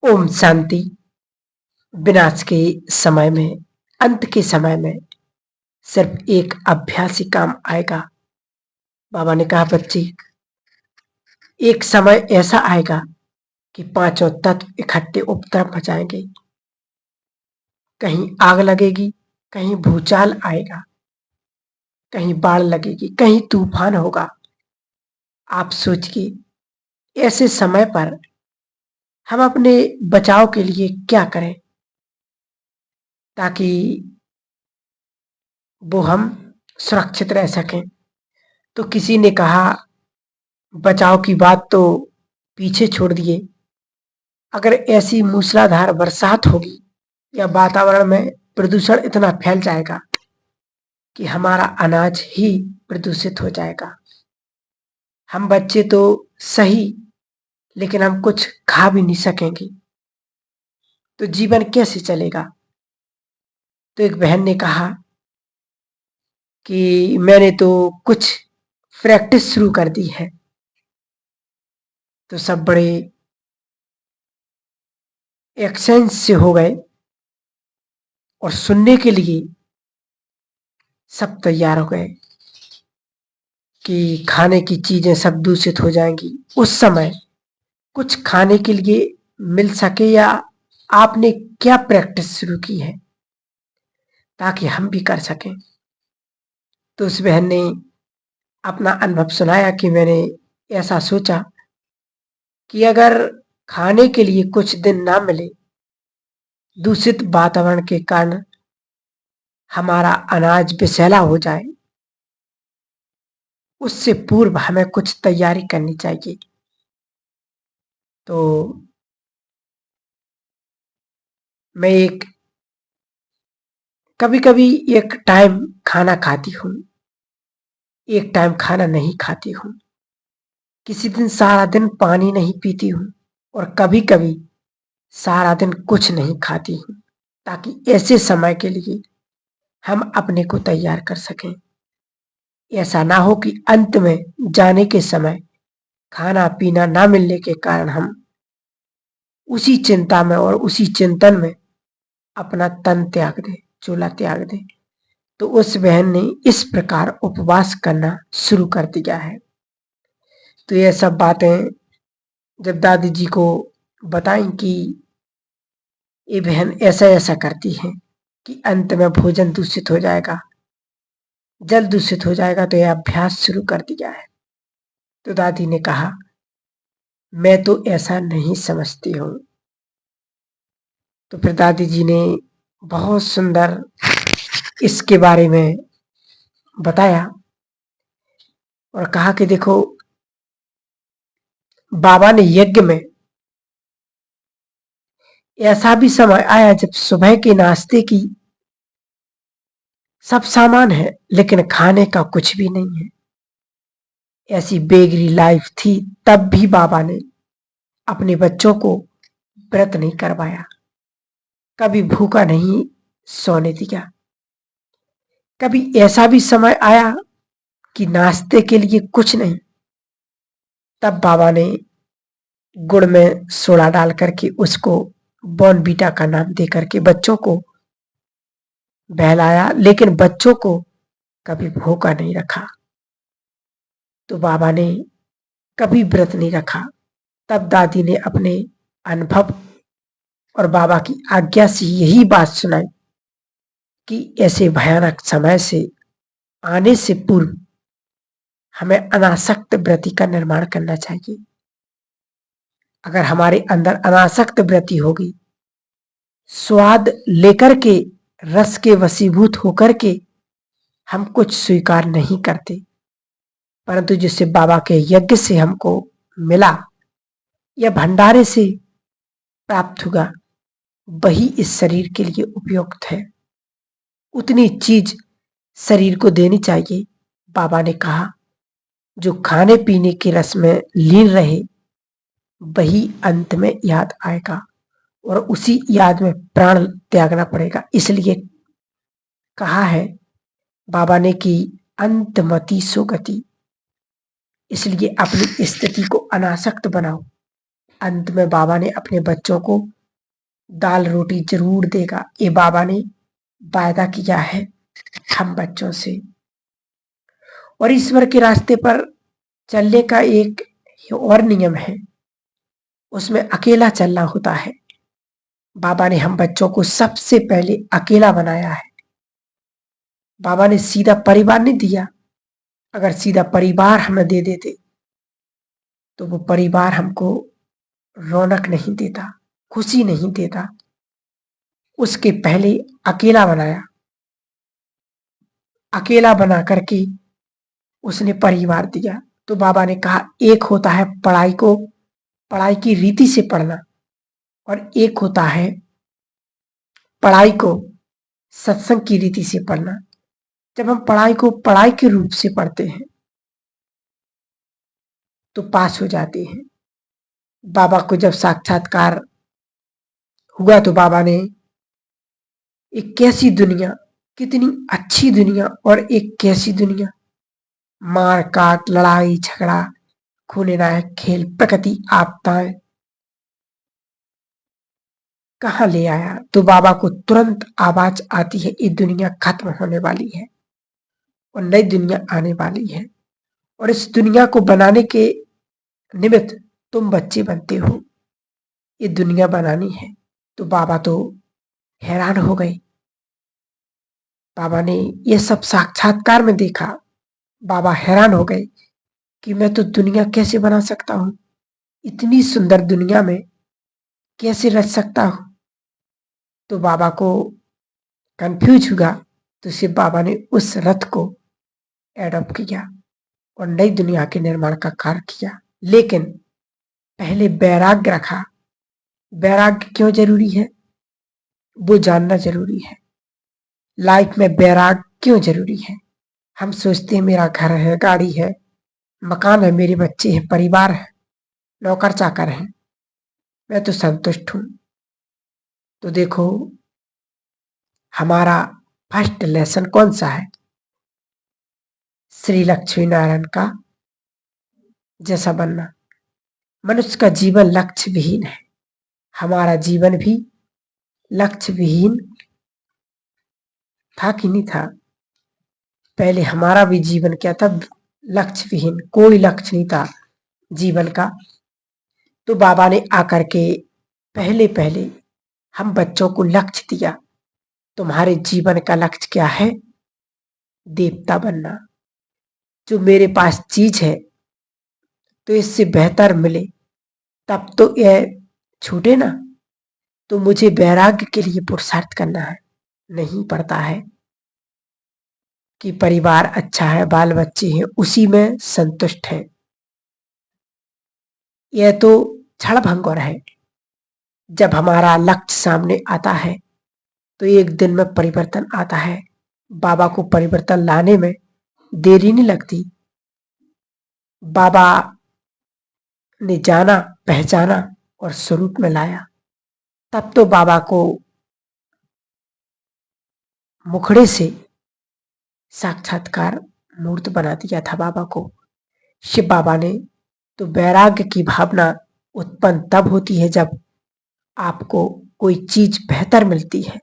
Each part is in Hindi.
ओम शांति। विनाश के समय में, अंत के समय में सिर्फ एक अभ्यास ही काम आएगा। बाबा ने कहा, बच्चे, एक समय ऐसा आएगा कि पांचों तत्व इकट्ठे उपद्रव मचाएंगे। कहीं आग लगेगी, कहीं भूचाल आएगा, कहीं बाढ़ लगेगी, कहीं तूफान होगा। आप सोचिए, ऐसे समय पर हम अपने बचाव के लिए क्या करें ताकि वो हम सुरक्षित रह सकें। तो किसी ने कहा, बचाव की बात तो पीछे छोड़ दिए। अगर ऐसी मूसलाधार बरसात होगी या वातावरण में प्रदूषण इतना फैल जाएगा कि हमारा अनाज ही प्रदूषित हो जाएगा। हम बच्चे तो सही, लेकिन हम कुछ खा भी नहीं सकेंगे, तो जीवन कैसे चलेगा। तो एक बहन ने कहा कि मैंने तो कुछ प्रैक्टिस शुरू कर दी है। तो सब बड़े एक्सचेंज से हो गए और सुनने के लिए सब तैयार हो गए कि खाने की चीजें सब दूषित हो जाएंगी। उस समय कुछ खाने के लिए मिल सके या आपने क्या प्रैक्टिस शुरू की है ताकि हम भी कर सकें। तो उस बहन ने अपना अनुभव सुनाया कि मैंने ऐसा सोचा कि अगर खाने के लिए कुछ दिन ना मिले, दूषित वातावरण के कारण हमारा अनाज विषैला हो जाए, उससे पूर्व हमें कुछ तैयारी करनी चाहिए। तो मैं कभी कभी एक टाइम खाना खाती हूँ, एक टाइम खाना नहीं खाती हूँ। किसी दिन सारा दिन पानी नहीं पीती हूँ और कभी कभी सारा दिन कुछ नहीं खाती हूँ, ताकि ऐसे समय के लिए हम अपने को तैयार कर सकें। ऐसा ना हो कि अंत में जाने के समय खाना पीना ना मिलने के कारण हम उसी चिंता में और उसी चिंतन में अपना तन त्याग दें, चूल्हा त्याग दें। तो उस बहन ने इस प्रकार उपवास करना शुरू कर दिया है। तो ये सब बातें जब दादी जी को बताई कि ये बहन ऐसा ऐसा करती है कि अंत में भोजन दूषित हो जाएगा, जल दूषित हो जाएगा, तो यह अभ्यास शुरू कर दिया है। तो दादी ने कहा, मैं तो ऐसा नहीं समझती हूँ। तो फिर दादी जी ने बहुत सुंदर इसके बारे में बताया और कहा कि देखो, बाबा ने यज्ञ में ऐसा भी समय आया जब सुबह के नाश्ते की सब सामान है, लेकिन खाने का कुछ भी नहीं है। ऐसी बेगरी लाइफ थी, तब भी बाबा ने अपने बच्चों को व्रत नहीं करवाया, कभी भूखा नहीं सोने दिया। कभी ऐसा भी समय आया कि नाश्ते के लिए कुछ नहीं, तब बाबा ने गुड़ में सोडा डाल करके उसको बॉर्नवीटा का नाम दे करके बच्चों को बहलाया, लेकिन बच्चों को कभी भूखा नहीं रखा। तो बाबा ने कभी व्रत नहीं रखा। तब दादी ने अपने अनुभव और बाबा की आज्ञा से यही बात सुनाई कि ऐसे भयानक समय से आने से पूर्व हमें अनासक्त वृत्ति का निर्माण करना चाहिए। अगर हमारे अंदर अनासक्त वृत्ति होगी, स्वाद लेकर के, रस के वशीभूत होकर के हम कुछ स्वीकार नहीं करते, परंतु जिससे बाबा के यज्ञ से हमको मिला या भंडारे से प्राप्त होगा, वही इस शरीर के लिए उपयुक्त है। उतनी चीज शरीर को देनी चाहिए। बाबा ने कहा, जो खाने पीने के रस में लीन रहे वही अंत में याद आएगा और उसी याद में प्राण त्यागना पड़ेगा। इसलिए कहा है बाबा ने कि अंतमति सुगति। इसलिए अपनी स्थिति को अनासक्त बनाओ, अंत में बाबा ने अपने बच्चों को दाल रोटी जरूर देगा, ये बाबा ने वायदा किया है हम बच्चों से। और ईश्वर के रास्ते पर चलने का एक और नियम है, उसमें अकेला चलना होता है। बाबा ने हम बच्चों को सबसे पहले अकेला बनाया है। बाबा ने सीधा परिवार नहीं दिया। अगर सीधा परिवार हमें दे देते तो वो परिवार हमको रौनक नहीं देता, खुशी नहीं देता। उसके पहले अकेला बनाया, अकेला बना करके उसने परिवार दिया। तो बाबा ने कहा एक होता है पढ़ाई की रीति से पढ़ना, और एक होता है पढ़ाई को सत्संग की रीति से पढ़ना। जब हम पढ़ाई को पढ़ाई के रूप से पढ़ते हैं तो पास हो जाते हैं। बाबा को जब साक्षात्कार हुआ तो बाबा ने एक कैसी दुनिया, कितनी अच्छी दुनिया, और एक कैसी दुनिया, मार काट, लड़ाई झगड़ा, खून नायक खेल, प्रकृति आपदाएं, कहाँ ले आया। तो बाबा को तुरंत आवाज आती है ये दुनिया खत्म होने वाली है और नई दुनिया आने वाली है, और इस दुनिया को बनाने के निमित्त तुम बच्चे बनते हो, ये दुनिया बनानी है। तो बाबा तो हैरान हो गए। बाबा ने ये सब साक्षात्कार में देखा। बाबा हैरान हो गए कि मैं तो दुनिया कैसे बना सकता हूँ, इतनी सुंदर दुनिया में कैसे रच सकता हूँ। तो बाबा को कंफ्यूज हुआ, तो सिर्फ बाबा ने उस रथ को एडॉप्ट किया और नई दुनिया के निर्माण का कार्य किया। लेकिन पहले वैराग्य रखा। वैराग्य क्यों जरूरी है वो जानना जरूरी है। लाइफ में वैराग्य क्यों जरूरी है। हम सोचते हैं मेरा घर है, गाड़ी है, मकान है, मेरे बच्चे हैं, परिवार है, नौकर चाकर हैं, मैं तो संतुष्ट हूं। तो देखो हमारा फर्स्ट लेसन कौन सा है, श्री लक्ष्मी नारायण का जैसा बनना। मनुष्य का जीवन लक्ष्य विहीन है। हमारा जीवन भी लक्ष्य विहीन था कि नहीं था। पहले हमारा भी जीवन क्या था, लक्ष्य विहीन, कोई लक्ष्य नहीं था जीवन का। तो बाबा ने आकर के पहले पहले हम बच्चों को लक्ष्य दिया, तुम्हारे जीवन का लक्ष्य क्या है, देवता बनना। जो मेरे पास चीज है तो इससे बेहतर मिले तब तो यह छूटे ना। तो मुझे वैराग्य के लिए पुरुषार्थ करना है। नहीं पड़ता है कि परिवार अच्छा है, बाल बच्चे हैं, उसी में संतुष्ट है। यह तो क्षण भंगुर है। जब हमारा लक्ष्य सामने आता है तो एक दिन में परिवर्तन आता है। बाबा को परिवर्तन लाने में देरी नहीं लगती। बाबा ने जाना, पहचाना और स्वरूप में लाया। तब तो बाबा को मुखड़े से साक्षात्कार मूर्त बना दिया था। बाबा को शिव बाबा ने। तो वैराग्य की भावना उत्पन्न तब होती है जब आपको कोई चीज बेहतर मिलती है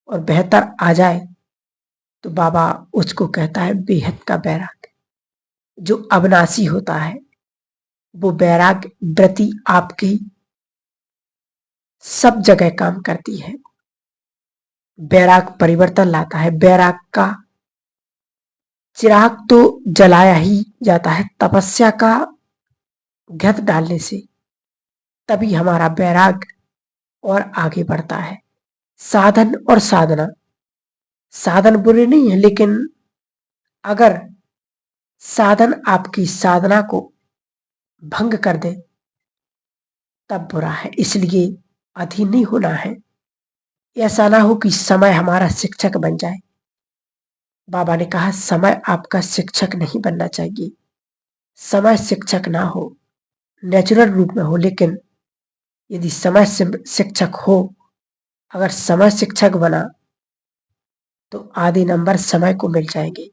और बेहतर आ जाए तो बाबा उसको कहता है बेहद का वैराग्य। जो अविनाशी होता है वो वैराग्य वृत्ति आपकी सब जगह काम करती है। वैराग परिवर्तन लाता है। वैराग का चिराग तो जलाया ही जाता है तपस्या का घृत डालने से, तभी हमारा वैराग और आगे बढ़ता है। साधन और साधना, साधन बुरे नहीं है, लेकिन अगर साधन आपकी साधना को भंग कर दे तब बुरा है। इसलिए अधीन नहीं होना है। ऐसा ना हो कि समय हमारा शिक्षक बन जाए। बाबा ने कहा समय आपका शिक्षक नहीं बनना चाहिए। समय शिक्षक ना हो, नेचुरल रूप में हो, लेकिन यदि समय शिक्षक हो, अगर समय शिक्षक बना तो आधे नंबर समय को मिल जाएंगे,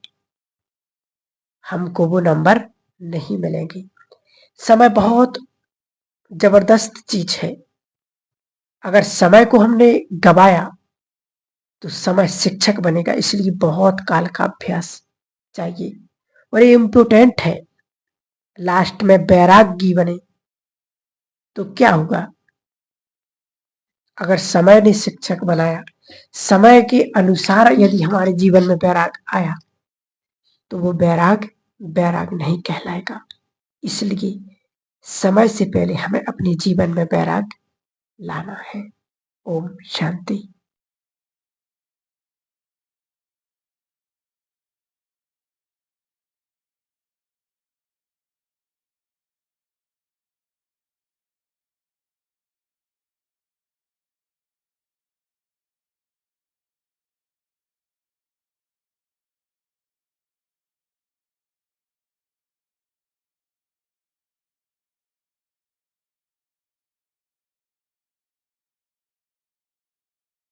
हमको वो नंबर नहीं मिलेंगे। समय बहुत जबरदस्त चीज है। अगर समय को हमने गवाया तो समय शिक्षक बनेगा, इसलिए बहुत काल का अभ्यास चाहिए और ये इम्पोर्टेंट है। लास्ट में बैरागी बने तो क्या होगा? अगर समय ने शिक्षक बनाया, समय के अनुसार यदि हमारे जीवन में बैराग आया तो वो बैराग बैराग नहीं कहलाएगा। इसलिए समय से पहले हमें अपने जीवन में बैराग लाना है। ओम शांति।